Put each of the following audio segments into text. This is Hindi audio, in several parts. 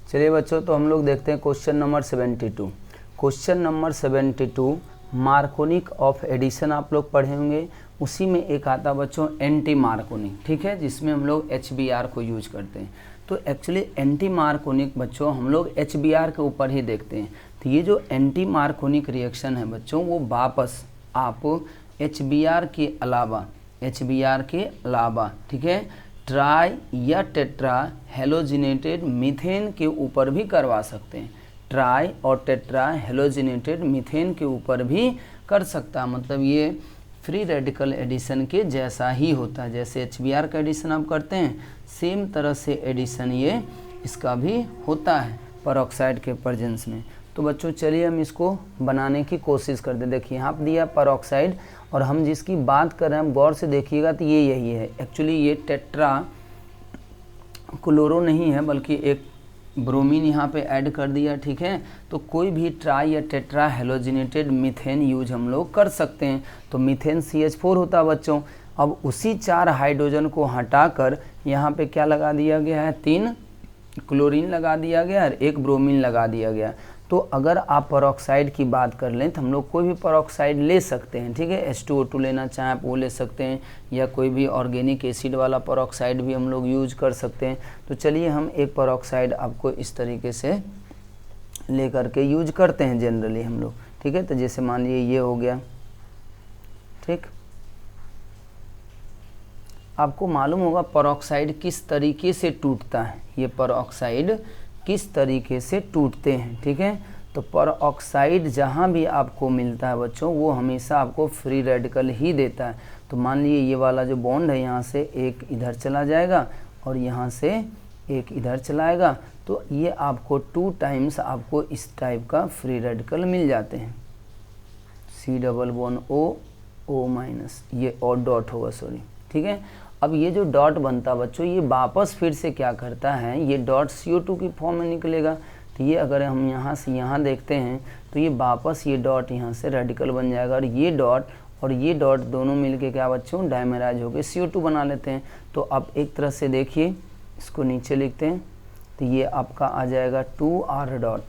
चलिए बच्चों, तो हम लोग देखते हैं question number 72। Question number 72 Markovnikov of addition आप लोग पढ़े होंगे। उसी में एक आता बच्चों एंटी मार्कोनिक, ठीक है, जिसमें हम लोग HBr को यूज करते हैं। तो एक्चुअली एंटी मार्कोनिक बच्चों हम लोग HBr के ऊपर ही देखते हैं। तो ये जो एंटी मार्कोनिक रिएक्शन है बच्चों, वो वापस आप HBr के अलावा ठीक है, ट्राई या टेट्रा हेलोजिनेटेड मीथेन के ऊपर भी करवा सकते हैं। ट्राई और टेट्रा हेलोजिनेटेड मीथेन के ऊपर भी कर सकता है। मतलब ये फ्री रेडिकल एडिशन के जैसा ही होता है। जैसे HBr का एडिशन आप करते हैं, सेम तरह से एडिशन ये इसका भी होता है परऑक्साइड के प्रेजेंस में। तो बच्चों चलिए हम इसको बनाने की कोशिश करते हैं। देखिए यहाँ पर दिया परऑक्साइड, और हम जिसकी बात कर रहे हैं, हम गौर से देखिएगा तो ये यही है। एक्चुअली ये टेट्रा क्लोरो नहीं है, बल्कि एक ब्रोमीन यहाँ पे ऐड कर दिया, ठीक है। तो कोई भी ट्राई या टेट्रा हेलोजिनेटेड मीथेन यूज हम लोग कर सकते हैं। तो मीथेन CH4 होता है बच्चों। अब उसी 4 हाइड्रोजन को हटाकर यहाँ पे क्या लगा दिया गया है, 3 क्लोरीन लगा दिया गया और 1 ब्रोमीन लगा दिया गया। तो अगर आप परऑक्साइड की बात कर लें तो हम लोग कोई भी परऑक्साइड ले सकते हैं, ठीक है। H2O2 लेना चाहें आप वो ले सकते हैं, या कोई भी ऑर्गेनिक एसिड वाला परऑक्साइड भी हम लोग यूज कर सकते हैं। तो चलिए हम एक परऑक्साइड आपको इस तरीके से ले करके यूज करते हैं जनरली हम लोग, ठीक है। तो जैसे मान लीजिए ये हो गया, ठीक। आपको मालूम होगा परऑक्साइड किस तरीके से टूटता है, ये परऑक्साइड किस तरीके से टूटते हैं, ठीक है। तो परऑक्साइड जहाँ भी आपको मिलता है बच्चों, वो हमेशा आपको फ्री रेडिकल ही देता है। तो मान लीजिए ये वाला जो बॉन्ड है, यहाँ से एक इधर चला जाएगा और यहाँ से एक इधर चलाएगा, तो ये आपको 2 टाइम्स आपको इस टाइप का फ्री रेडिकल मिल जाते हैं। C++O ये और डॉट होगा, सॉरी, ठीक है। अब ये जो डॉट बनता बच्चों, ये वापस फिर से क्या करता है, ये डॉट CO2 की फॉर्म में निकलेगा। तो ये अगर हम यहाँ से यहाँ देखते हैं तो ये वापस ये डॉट यहाँ से रेडिकल बन जाएगा, और ये डॉट दोनों मिलके क्या बच्चों डायमेराइज होकर CO2 बना लेते हैं। तो अब एक तरह से देखिए, इसको नीचे लिखते हैं तो ये आपका आ जाएगा 2R डॉट,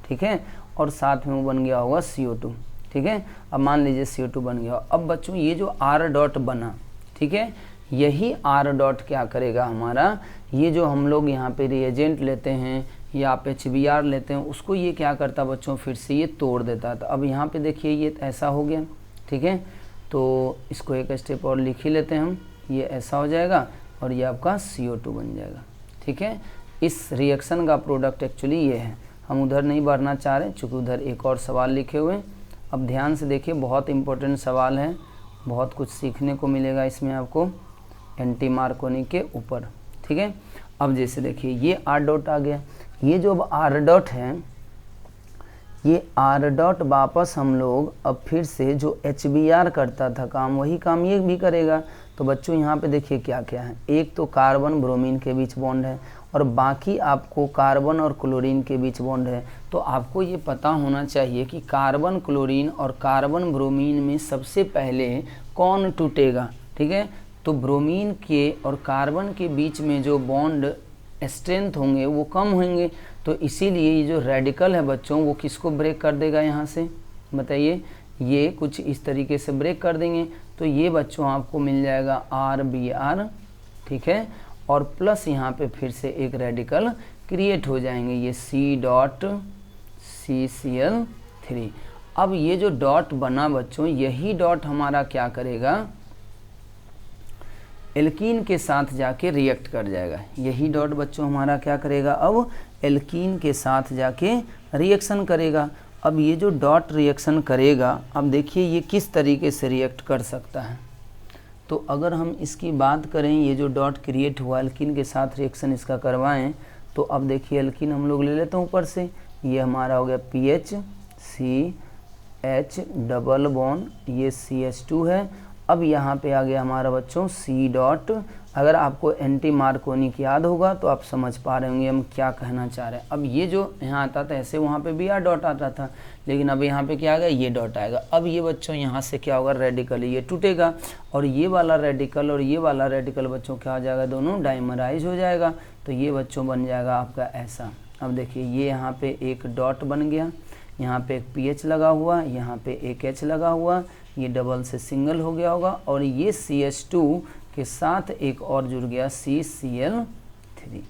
ठीक है, और साथ में वो बन गया होगा CO2, ठीक है। अब मान लीजिए CO2 बन गया। अब बच्चों ये जो R डॉट बना, ठीक है, यही R डॉट क्या करेगा हमारा, ये जो हम लोग यहाँ पे रिएजेंट लेते हैं या आप HBr लेते हैं, उसको ये क्या करता बच्चों, फिर से ये तोड़ देता है। तो अब यहाँ पे देखिए ये ऐसा हो गया, ठीक है। तो इसको एक स्टेप और लिख ही लेते हैं हम, ये ऐसा हो जाएगा और ये आपका CO2 बन जाएगा, ठीक है। इस रिएक्शन का प्रोडक्ट एक्चुअली ये है। हम उधर नहीं बढ़ना चाह रहे चूँकि उधर एक और सवाल लिखे हुए हैं। अब ध्यान से देखिए, बहुत इंपॉर्टेंट सवाल है, बहुत कुछ सीखने को मिलेगा इसमें आपको एंटी मार्कोनिक के ऊपर, ठीक है। अब जैसे देखिए ये R डॉट आ गया, ये जो अब R डॉट है, ये R डॉट वापस हम लोग अब फिर से जो HBr करता था काम, वही काम ये भी करेगा। तो बच्चों यहाँ पे देखिए क्या क्या है, एक तो कार्बन ब्रोमीन के बीच बॉन्ड है और बाकी आपको कार्बन और क्लोरीन के बीच बॉन्ड है। तो आपको ये पता होना चाहिए कि कार्बन क्लोरीन और कार्बन ब्रोमीन में सबसे पहले कौन टूटेगा, ठीक है। तो ब्रोमीन के और कार्बन के बीच में जो बॉन्ड स्ट्रेंथ होंगे वो कम होंगे। तो इसीलिए ये जो रेडिकल है बच्चों, वो किसको ब्रेक कर देगा, यहाँ से बताइए, ये कुछ इस तरीके से ब्रेक कर देंगे। तो ये बच्चों आपको मिल जाएगा RBr, ठीक है, और प्लस यहाँ पे फिर से एक रेडिकल क्रिएट हो जाएंगे, ये C.CCl3। अब ये जो डॉट बना बच्चों, यही डॉट हमारा क्या करेगा, एल्कीन के साथ जाके रिएक्ट कर जाएगा। यही डॉट बच्चों हमारा क्या करेगा, अब एल्कीन के साथ जाके रिएक्शन करेगा। अब ये जो डॉट रिएक्शन करेगा, अब देखिए ये किस तरीके से रिएक्ट कर सकता है। तो अगर हम इसकी बात करें, ये जो डॉट क्रिएट हुआ एल्कीन के साथ रिएक्शन इसका करवाएं, तो अब देखिए एल्कीन हम लोग ले लेते हैं ऊपर से, ये हमारा हो गया PH CH डबल बॉन्ड, ये CH2 है, अब यहाँ पे आ गया हमारा बच्चों सी डॉट। अगर आपको एंटी मार्कोनिक याद होगा तो आप समझ पा रहे होंगे हम क्या कहना चाह रहे हैं। अब ये जो यहाँ आता था ऐसे वहाँ पे भी आर डॉट आता था, लेकिन अब यहाँ पे क्या आ गया, ये डॉट आएगा। अब ये बच्चों यहाँ से क्या होगा, रेडिकल ये टूटेगा और ये वाला रेडिकल और ये वाला रेडिकल बच्चों क्या हो जाएगा, दोनों डाइमराइज हो जाएगा। तो ये बच्चों बन जाएगा आपका ऐसा। अब देखिए ये यहाँ पे एक डॉट बन गया, यहाँ पे एक पीएच लगा हुआ, यहाँ पे एक एच लगा हुआ, ये डबल से सिंगल हो गया होगा और ये CH2 के साथ एक और जुड़ गया CCl3।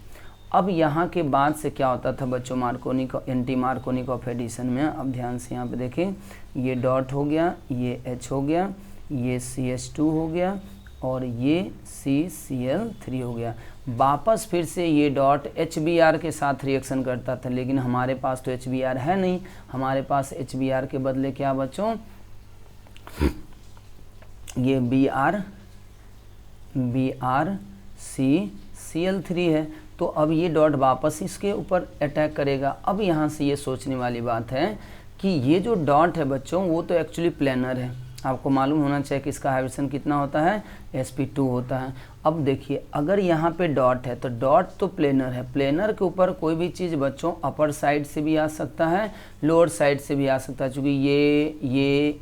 अब यहाँ के बाद से क्या होता था बच्चों, Markovnikov anti Markovnikov of addition में, अब ध्यान से यहाँ पे देखें, ये डॉट हो गया, ये H हो गया, ये CH2 हो गया और ये CCl3 हो गया। वापस फिर से ये डॉट HBr के साथ रिएक्शन करता था, लेकिन हमारे पास तो HBr है नहीं, हमारे पास HBr के बदले क्या बच्चों, ये BrCCl3 है। तो अब ये डॉट वापस इसके ऊपर अटैक करेगा। अब यहाँ से ये सोचने वाली बात है कि ये जो डॉट है बच्चों वो तो एक्चुअली प्लेनर है, आपको मालूम होना चाहिए कि इसका हाइब्रिडेशन कितना होता है, sp2 होता है। अब देखिए अगर यहाँ पे डॉट है तो डॉट तो प्लेनर है, प्लेनर के ऊपर कोई भी चीज़ बच्चों अपर साइड से भी आ सकता है, लोअर साइड से भी आ सकता है, क्योंकि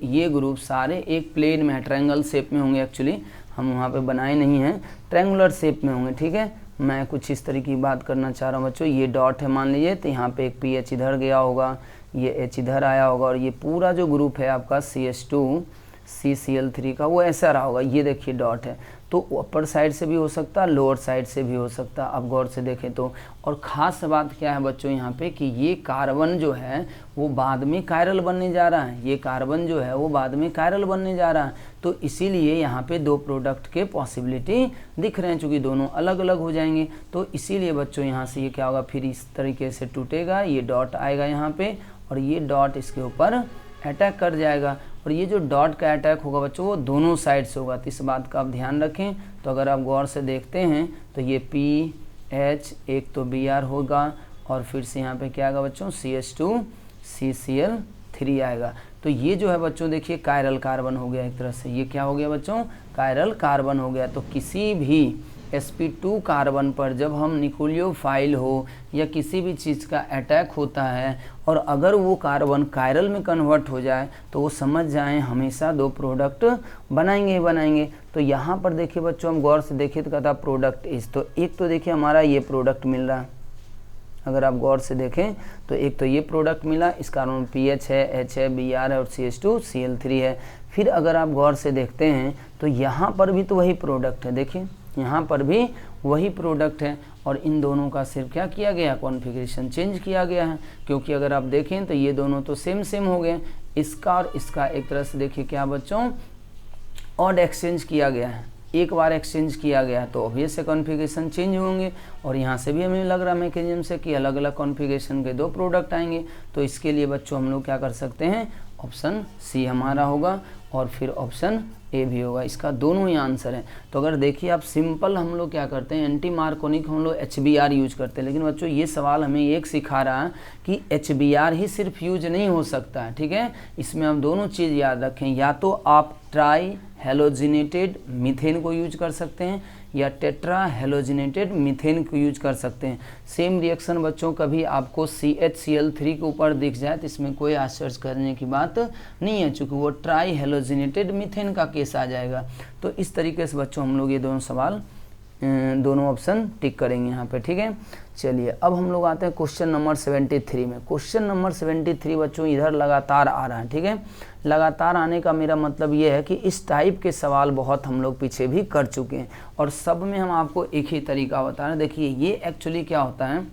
ये ग्रुप सारे एक प्लेन में ट्रायंगल शेप में होंगे। एक्चुअली हम वहाँ पे बनाए नहीं हैं, ट्रायंगुलर शेप में होंगे, ठीक है। मैं कुछ इस तरीके की बात करना चाह रहा हूँ बच्चों। ये डॉट है मान लीजिए, तो यहाँ पे एक पीएच इधर गया होगा, ये H इधर आया होगा और ये पूरा जो ग्रुप है आपका CH2 CCl3 का वो ऐसा रहा होगा। ये देखिए डॉट है, तो अपर साइड से भी हो सकता है, लोअर साइड से भी हो सकता है। अब गौर से देखें तो, और ख़ास बात क्या है बच्चों यहाँ पे कि ये कार्बन जो है वो बाद में कायरल बनने जा रहा है, ये कार्बन जो है वो बाद में कायरल बनने जा रहा है। तो इसीलिए यहाँ पे दो प्रोडक्ट के पॉसिबिलिटी दिख रहे हैं, चूँकि दोनों अलग अलग हो जाएंगे। तो इसीलिए बच्चों यहाँ से ये क्या होगा, फिर इस तरीके से टूटेगा, ये डॉट आएगा यहाँ पे और ये डॉट इसके ऊपर अटैक कर जाएगा। और ये जो डॉट का अटैक होगा बच्चों वो दोनों साइड से होगा, तो इस बात का आप ध्यान रखें। तो अगर आप गौर से देखते हैं तो ये PH एक तो Br होगा और फिर से यहाँ पे क्या आएगा बच्चों, CH2 CCl3 आएगा। तो ये जो है बच्चों देखिए कायरल कार्बन हो गया एक तरह से, ये क्या हो गया बच्चों, कायरल कार्बन हो गया। तो किसी भी sp2 कार्बन पर जब हम न्यूक्लियोफाइल हो या किसी भी चीज़ का अटैक होता है और अगर वो कार्बन कायरल में कन्वर्ट हो जाए तो वो समझ जाएं हमेशा दो प्रोडक्ट बनाएंगे ही बनाएंगे। तो यहाँ पर देखिए बच्चों हम गौर से देखें तो कहता प्रोडक्ट इस, तो एक तो देखिए हमारा ये प्रोडक्ट मिल रहा है, अगर आप गौर से देखें तो एक तो ये प्रोडक्ट मिला, इस कारण PH है, H है, Br है और CH2 Cl3 है। फिर अगर आप गौर से देखते हैं तो यहाँ पर भी तो वही प्रोडक्ट है, देखिए यहाँ पर भी वही प्रोडक्ट है और इन दोनों का सिर्फ क्या किया गया, कॉन्फ़िगरेशन चेंज किया गया है। क्योंकि अगर आप देखें तो ये दोनों तो सेम हो गए, इसका और इसका एक तरह से देखिए क्या बच्चों, ऑड एक्सचेंज किया गया है, एक बार एक्सचेंज किया गया है तो ऑब्वियस से कॉन्फ़िगरेशन चेंज होंगे। और यहाँ से भी हमें लग रहा है मैकेनिज्म से कि अलग अलग कॉन्फ़िगरेशन के दो प्रोडक्ट आएंगे। तो इसके लिए बच्चों हम लोग क्या कर सकते हैं, ऑप्शन सी हमारा होगा और फिर ऑप्शन ए भी होगा, इसका दोनों ही आंसर है। तो अगर देखिए आप सिंपल हम लोग क्या करते हैं, एंटी मार्कोनिक हम लोग HBr यूज करते हैं, लेकिन बच्चों ये सवाल हमें एक सिखा रहा है कि HBr ही सिर्फ यूज नहीं हो सकता है, ठीक है। इसमें हम दोनों चीज़ याद रखें, या तो आप ट्राई हेलोजिनेटेड मीथेन को यूज कर सकते हैं या टेट्रा हेलोजिनेटेड मीथेन को यूज कर सकते हैं। सेम रिएक्शन बच्चों कभी आपको CHCl3 के ऊपर दिख जाए तो इसमें कोई आश्चर्य करने की बात नहीं है, चूँकि वो ट्राई हेलोजिनेटेड मीथेन का केस आ जाएगा। तो इस तरीके से बच्चों हम लोग ये दोनों सवाल दोनों ऑप्शन टिक करेंगे यहाँ पे, ठीक है। चलिए अब हम लोग आते हैं क्वेश्चन नंबर 73 में। क्वेश्चन नंबर 73 बच्चों इधर लगातार आ रहा है, ठीक है। लगातार आने का मेरा मतलब ये है कि इस टाइप के सवाल बहुत हम लोग पीछे भी कर चुके हैं और सब में हम आपको एक ही तरीका बता रहे हैं। देखिए ये एक्चुअली क्या होता है,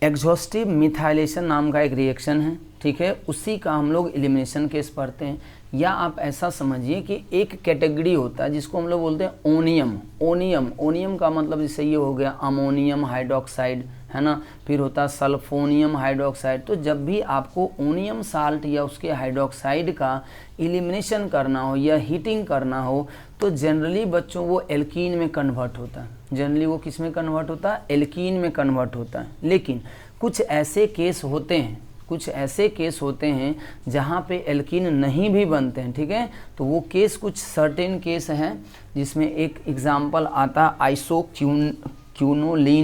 एग्जॉस्टिव मिथाइलेशन नाम का एक रिएक्शन है, ठीक है। उसी का हम लोग एलिमिनेशन केस पढ़ते हैं, या आप ऐसा समझिए कि एक कैटेगरी होता है जिसको हम लोग बोलते हैं ओनियम। ओनियम का मतलब जैसे ये हो गया अमोनियम हाइड्रोक्साइड, है ना, फिर होता है सल्फोनियम हाइड्रोक्साइड। तो जब भी आपको ओनियम साल्ट या उसके हाइड्रोक्साइड का एलिमिनेशन करना हो या हीटिंग करना हो तो जनरली बच्चों वो एल्कीन में कन्वर्ट होता है। जनरली वो किस में कन्वर्ट होता है, एल्कीन में कन्वर्ट होता है। लेकिन कुछ ऐसे केस होते हैं कुछ ऐसे केस होते हैं जहाँ पे एल्कीन नहीं भी बनते हैं, ठीक है। तो वो केस कुछ सर्टेन केस हैं, जिसमें एक एग्जाम्पल आता है आइसोक्यूनोलीन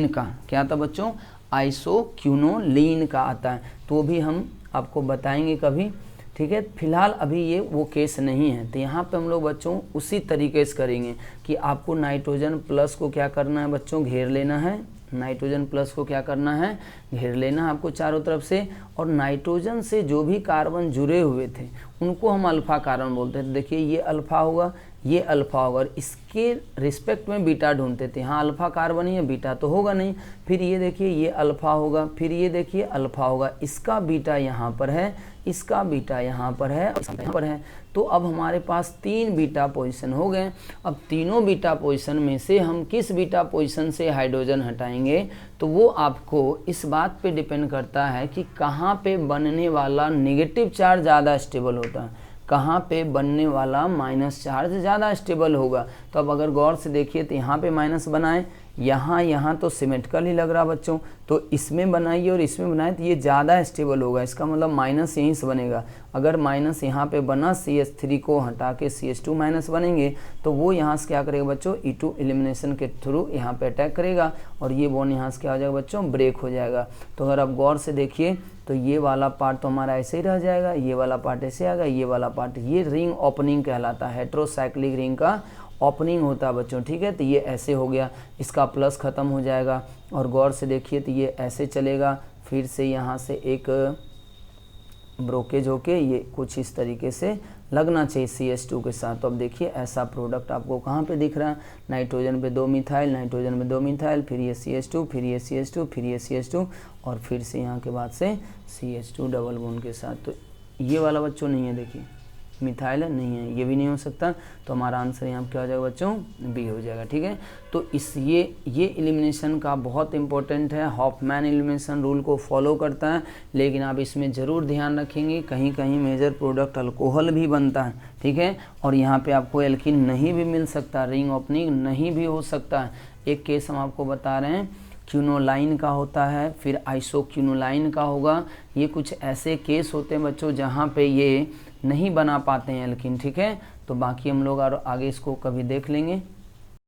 का। क्या आता बच्चों? आइसोक्यूनोलीन का आता है, तो भी हम आपको बताएंगे कभी, ठीक है। फिलहाल अभी ये वो केस नहीं है। तो यहाँ पे हम लोग बच्चों उसी तरीके से करेंगे कि आपको नाइट्रोजन प्लस को क्या करना है बच्चों, घेर लेना है। नाइट्रोजन प्लस को क्या करना है, घेर लेना है आपको चारों तरफ से। और नाइट्रोजन से जो भी कार्बन जुड़े हुए थे उनको हम अल्फा कार्बन बोलते थे। देखिए ये अल्फा होगा, ये अल्फा होगा, और इसके रिस्पेक्ट में बीटा ढूंढते थे। हाँ अल्फा कार्बन ही है, बीटा तो होगा नहीं। फिर ये देखिए ये अल्फा होगा, फिर ये देखिए अल्फा होगा, इसका बीटा यहाँ पर है, इसका बीटा यहाँ पर है, यहाँ पर है। तो अब हमारे पास 3 बीटा पोजीशन हो गए। अब तीनों बीटा पोजीशन में से हम किस बीटा पोजीशन से हाइड्रोजन हटाएंगे, तो वो आपको इस बात पे डिपेंड करता है कि कहाँ पे बनने वाला नेगेटिव चार्ज ज़्यादा स्टेबल होता है, कहाँ पे बनने वाला माइनस चार्ज ज़्यादा स्टेबल होगा। तो अब अगर गौर से देखिए तो यहाँ पे माइनस बनाए, यहाँ तो सिमेट्रिकल ही लग रहा बच्चों, तो इसमें बनाइए और इसमें बनाए तो ये ज़्यादा स्टेबल होगा। इसका मतलब माइनस यहीं से बनेगा। अगर माइनस यहाँ पे बना CH3 को हटा के CH2 माइनस बनेंगे, तो वो यहाँ से क्या करेगा बच्चों, E2 एलिमिनेशन के थ्रू यहाँ पे अटैक करेगा, और ये बॉन्ड यहाँ से क्या हो जाएगा बच्चों, ब्रेक हो जाएगा। तो अगर आप गौर से देखिए तो ये वाला पार्ट तो हमारा ऐसे ही रह जाएगा, ये वाला पार्ट ऐसे आएगा, ये वाला पार्ट, ये रिंग ओपनिंग कहलाता है, हेट्रोसाइक्लिक रिंग का ओपनिंग होता है बच्चों, ठीक है। तो ये ऐसे हो गया, इसका प्लस ख़त्म हो जाएगा। और गौर से देखिए तो ये ऐसे चलेगा, फिर से यहाँ से एक ब्रोकेज होके ये कुछ इस तरीके से लगना चाहिए CH2 के साथ। तो अब देखिए ऐसा प्रोडक्ट आपको कहाँ पे दिख रहा है, नाइट्रोजन पे 2 मिथाइल, नाइट्रोजन पे 2 मिथाइल, फिर ये CH2, फिर ये CH2, फिर ये CH2, और फिर से यहाँ के बाद से CH2 डबल बॉन्ड के साथ। तो ये वाला बच्चों नहीं है, देखिए मिथाइल है, नहीं है, ये भी नहीं हो सकता। तो हमारा आंसर यहाँ क्या हो जाएगा बच्चों, बी हो जाएगा, ठीक है। तो ये एलिमिनेशन का बहुत इंपॉर्टेंट है, हॉफमैन एलिमिनेशन रूल को फॉलो करता है। लेकिन आप इसमें ज़रूर ध्यान रखेंगे, कहीं कहीं मेजर प्रोडक्ट अल्कोहल भी बनता है, ठीक है। और यहाँ पे आपको एल्कीन नहीं भी मिल सकता, रिंग ओपनिंग नहीं भी हो सकता है। एक केस हम आपको बता रहे हैं, क्यूनोलाइन का होता है, फिर आइसोक्यूनोलाइन का होगा। ये कुछ ऐसे केस होते हैं बच्चों जहाँ पे ये नहीं बना पाते हैं एल्कीन, ठीक है। तो बाकी हम लोग और आगे इसको कभी देख लेंगे।